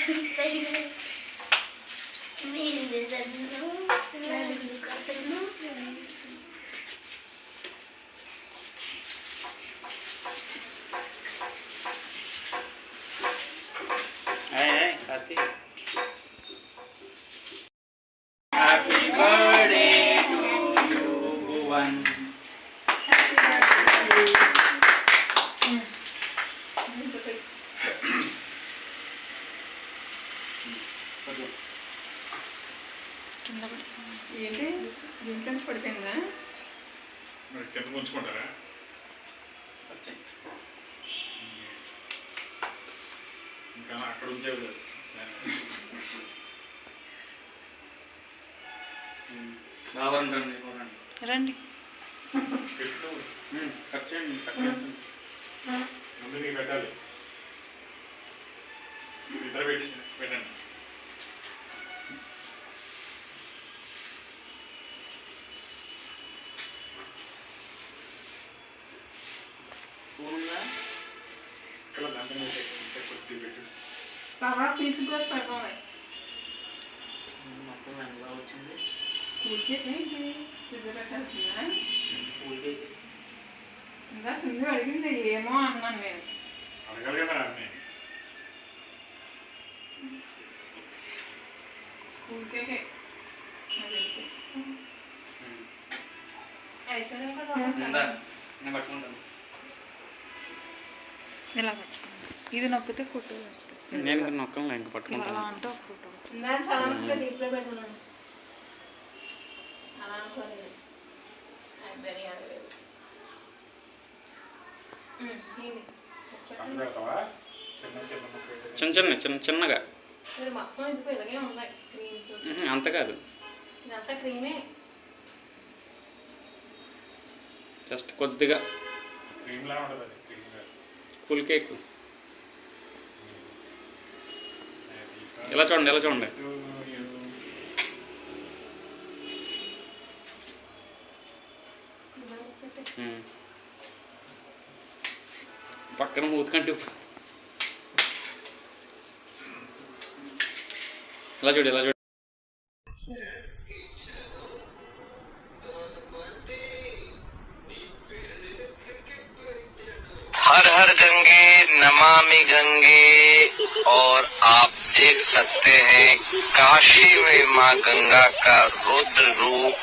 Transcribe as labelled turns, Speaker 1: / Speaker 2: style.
Speaker 1: Happy birthday to you, Bhuvan.
Speaker 2: ఏంటి దీంట్లో పడిపోయిందా?
Speaker 3: మరి కింద ఉంచుకుంటారా? ఇంకా అక్కడ ఉంచేది
Speaker 1: బాగుంటుంది
Speaker 4: రండి.
Speaker 1: కట్ చేయండి.
Speaker 3: ముందు నీకు పెట్టాలి. ఇద్దరు పెట్టండి.
Speaker 1: స్పూన్ ఉందా?
Speaker 3: ఇక్కడ దాంట్లో కొద్ది పెట్టు.
Speaker 2: బాగా పీచు బ్రష్ పెడతాం.
Speaker 1: మొత్తం ఎలా వచ్చింది?
Speaker 2: ఊరికే ఏంటి సిద్ధ పెట్టాల్సిందా?
Speaker 1: ఊరికే
Speaker 2: ఇంకా సింధు అడిగింది ఏమో అన్నాను నేను.
Speaker 3: అడగాలి కదా అన్నీ.
Speaker 2: ఊరికే ఐశ్వర్య
Speaker 1: నేను పట్టుకుంటాను.
Speaker 4: ఇలా పట్టుకోండి. ఇది నొక్కితే ఫోటో వస్తుంది.
Speaker 1: నేను నొక్కను ఇంక
Speaker 4: అలా
Speaker 1: పట్టుకుంటాను.
Speaker 4: అంటే ఒక ఫోటో.
Speaker 2: డీప్లో పెడుతున్నాను. అలా అనుకోలేదు.
Speaker 3: పక్కన పెడతావా?
Speaker 1: చిన్నగా
Speaker 2: మొత్తం ఇది ఇలాగే ఉన్నాయి. క్రీమ్
Speaker 1: అంత కాదు,
Speaker 2: ఇదంతా క్రీమే.
Speaker 1: జస్ట్ కొద్దిగా
Speaker 3: క్రీమ్ లా ఉంటుంది అది. క్రీమ్ లా.
Speaker 1: Cool cake. ఇలా చూడండి, ఇలా చూడండి. పక్కన మూతుకంటే ఇలా చూడు, ఇలా చూడు.
Speaker 5: हर हर गंगे नमामि गंगे। और आप देख सकते हैं काशी में माँ गंगा का रुद्र रूप।